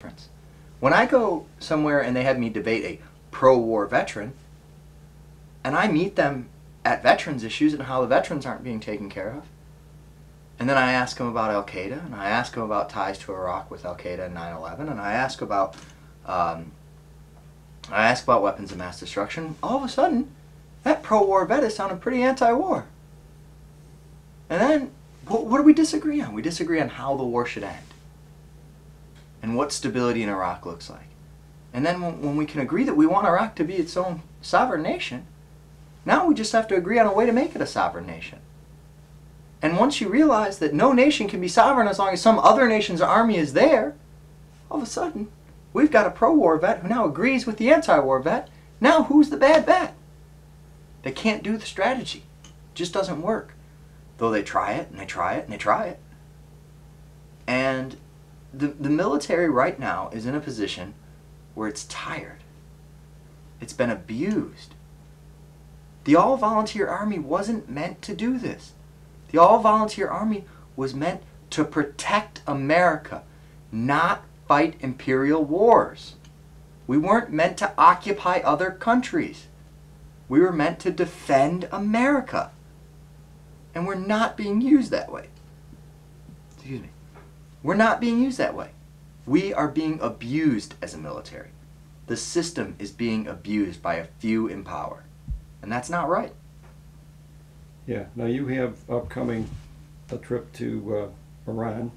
difference. When I go somewhere and they have me debate a pro-war veteran, and I meet them at veterans issues and how the veterans aren't being taken care of, and then I ask them about Al-Qaeda, and I ask them about ties to Iraq with Al-Qaeda and 9/11, and I ask about weapons of mass destruction, all of a sudden, that pro-war vet is sounding pretty anti-war. And then, what do we disagree on? We disagree on how the war should end and what stability in Iraq looks like. And then when we can agree that we want Iraq to be its own sovereign nation, now we just have to agree on a way to make it a sovereign nation. And once you realize that no nation can be sovereign as long as some other nation's army is there, all of a sudden, we've got a pro-war vet who now agrees with the anti-war vet. Now who's the bad vet? They can't do the strategy. It just doesn't work. Though they try it, and they try it, and they try it. And the military right now is in a position where it's tired. It's been abused. The all-volunteer army wasn't meant to do this. The all-volunteer army was meant to protect America, not fight imperial wars. We weren't meant to occupy other countries. We were meant to defend America. And we're not being used that way. Excuse me. We're not being used that way. We are being abused as a military. The system is being abused by a few in power. And that's not right. Yeah. Now you have upcoming a trip to Iran.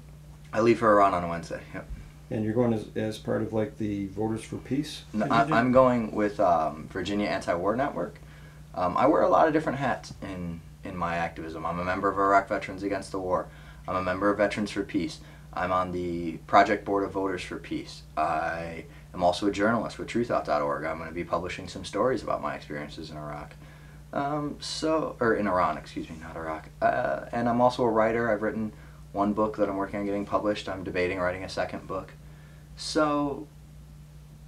I leave for Iran on Wednesday. Yep. And you're going as part of like the Voters for Peace? No, I'm going with Virginia Anti-War Network. I wear a lot of different hats in my activism. I'm a member of Iraq Veterans Against the War. I'm a member of Veterans for Peace. I'm on the project board of Voters for Peace. I am also a journalist with truthout.org. I'm going to be publishing some stories about my experiences in Iraq. Or in Iran, excuse me, not Iraq. And I'm also a writer. I've written one book that I'm working on getting published. I'm debating writing a second book. So,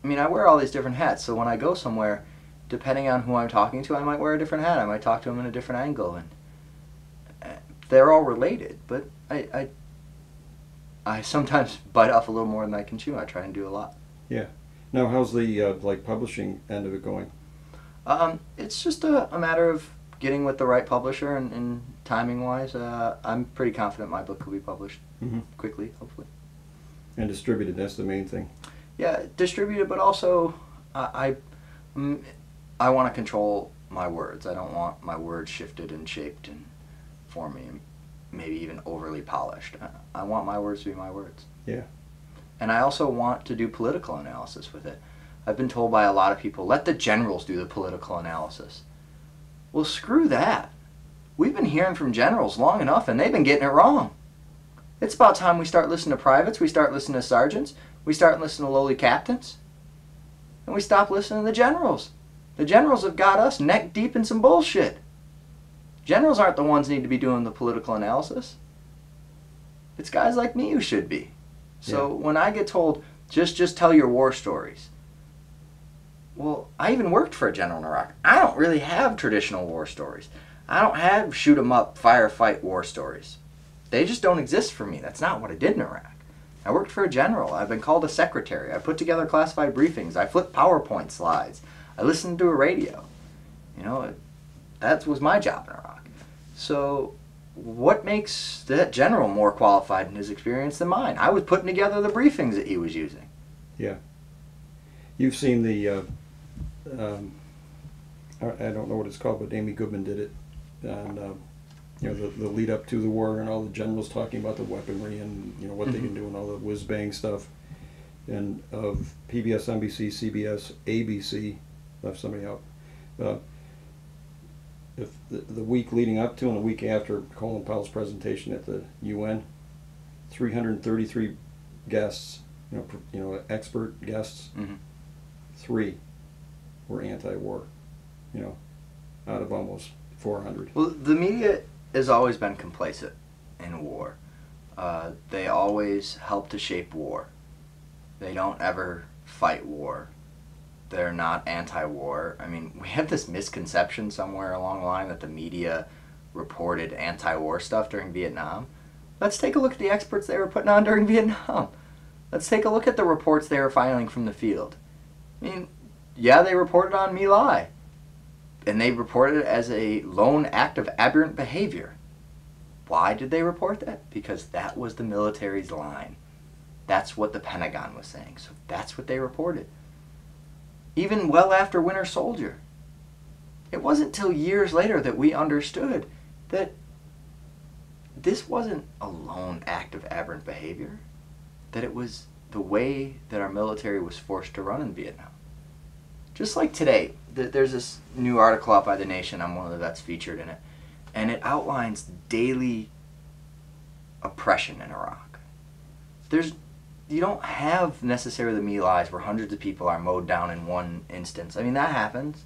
I mean, I wear all these different hats. So when I go somewhere, depending on who I'm talking to, I might wear a different hat. I might talk to them in a different angle. And they're all related, but I sometimes bite off a little more than I can chew. I try and do a lot. Yeah. Now, how's the like publishing end of it going? It's just a matter of getting with the right publisher and timing-wise. I'm pretty confident my book will be published quickly, hopefully. And distributed, that's the main thing. Yeah, distributed, but also I want to control my words. I don't want my words shifted and shaped and for me, and maybe even overly polished. I want my words to be my words. Yeah. And I also want to do political analysis with it. I've been told by a lot of people, let the generals do the political analysis. Well, screw that. We've been hearing from generals long enough, and they've been getting it wrong. It's about time we start listening to privates, we start listening to sergeants, we start listening to lowly captains, and we stop listening to the generals. The generals have got us neck deep in some bullshit. Generals aren't the ones who need to be doing the political analysis. It's guys like me who should be. So when I get told, just tell your war stories. Well, I even worked for a general in Iraq. I don't really have traditional war stories. I don't have shoot 'em up, firefight war stories. They just don't exist for me. That's not what I did in Iraq. I worked for a general. I've been called a secretary. I put together classified briefings. I flipped PowerPoint slides. I listened to a radio. You know, that was my job in Iraq. So what makes that general more qualified in his experience than mine? I was putting together the briefings that he was using. Yeah. You've seen the, I don't know what it's called, but Amy Goodman did it. And, you know, the lead up to the war and all the generals talking about the weaponry and, you know, what they can do and all the whiz-bang stuff. And of PBS, NBC, CBS, ABC, left somebody out. If the week leading up to and the week after Colin Powell's presentation at the UN, 333 guests, you know, expert guests, 3 were anti-war, you know, out of almost 400. Well, the media has always been complacent in war. They always help to shape war. They don't ever fight war. They're not anti-war. I mean, we have this misconception somewhere along the line that the media reported anti-war stuff during Vietnam. Let's take a look at the experts they were putting on during Vietnam. Let's take a look at the reports they were filing from the field. I mean, yeah, they reported on My Lai, and they reported it as a lone act of aberrant behavior. Why did they report that? Because that was the military's line. That's what the Pentagon was saying. So that's what they reported. Even well after Winter Soldier. It wasn't till years later that we understood that this wasn't a lone act of aberrant behavior, that it was the way that our military was forced to run in Vietnam. Just like today, there's this new article out by The Nation. I'm one of the vets featured in it. And it outlines daily oppression in Iraq. You don't have necessarily the My Lais where hundreds of people are mowed down in one instance. I mean, that happens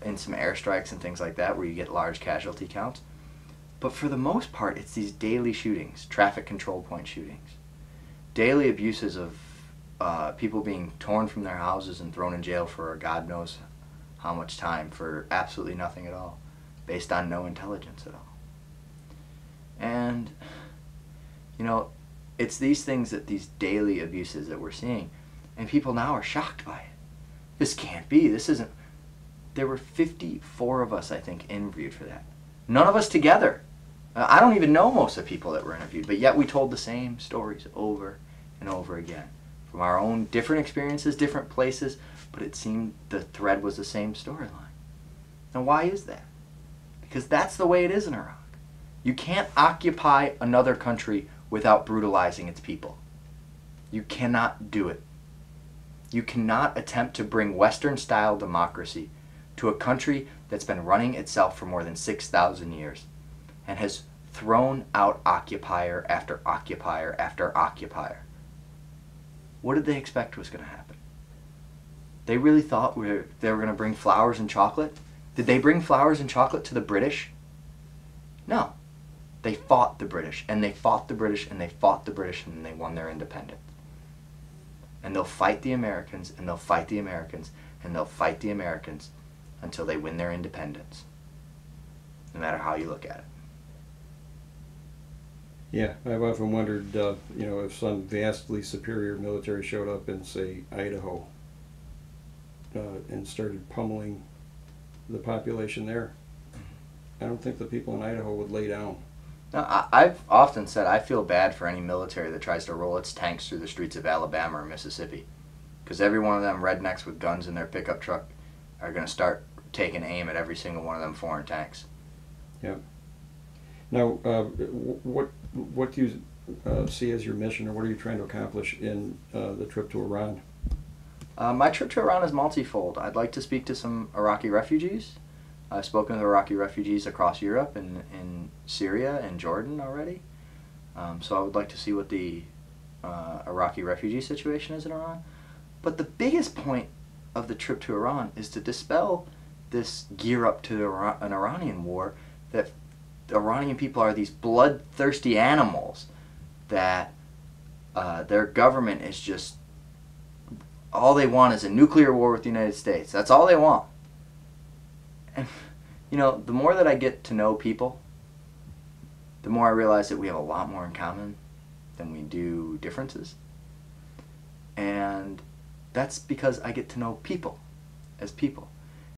in some airstrikes and things like that where you get large casualty counts. But for the most part, it's these daily shootings, traffic control point shootings, daily abuses of people being torn from their houses and thrown in jail for God knows how much time for absolutely nothing at all, based on no intelligence at all. And, you know, it's these things, that these daily abuses that we're seeing, and people now are shocked by it. This can't be. This isn't. There were 54 of us, I think, interviewed for that. None of us together. I don't even know most of the people that were interviewed, but yet we told the same stories over and over again. From our own different experiences, different places, but it seemed the thread was the same storyline. Now why is that? Because that's the way it is in Iraq. You can't occupy another country without brutalizing its people. You cannot do it. You cannot attempt to bring Western-style democracy to a country that's been running itself for more than 6,000 years and has thrown out occupier after occupier after occupier. What did they expect was going to happen? They really thought they were going to bring flowers and chocolate? Did they bring flowers and chocolate to the British? No. They fought the British, and they fought the British, and they fought the British, and they won their independence. And they'll fight the Americans, and they'll fight the Americans, and they'll fight the Americans until they win their independence. No matter how you look at it. Yeah, I've often wondered, if some vastly superior military showed up in, say, Idaho, and started pummeling the population there. I don't think the people in Idaho would lay down. Now, I've often said I feel bad for any military that tries to roll its tanks through the streets of Alabama or Mississippi, because every one of them rednecks with guns in their pickup truck are going to start taking aim at every single one of them foreign tanks. Yeah. Now, what do you see as your mission, or what are you trying to accomplish in the trip to Iran? My trip to Iran is multifold. I'd like to speak to some Iraqi refugees. I've spoken with Iraqi refugees across Europe and in Syria and Jordan already. So I would like to see what the Iraqi refugee situation is in Iran. But the biggest point of the trip to Iran is to dispel this gear up to an Iranian war, that the Iranian people are these bloodthirsty animals, that their government is just, all they want is a nuclear war with the United States. That's all they want. And, the more that I get to know people, the more I realize that we have a lot more in common than we do differences. And that's because I get to know people as people.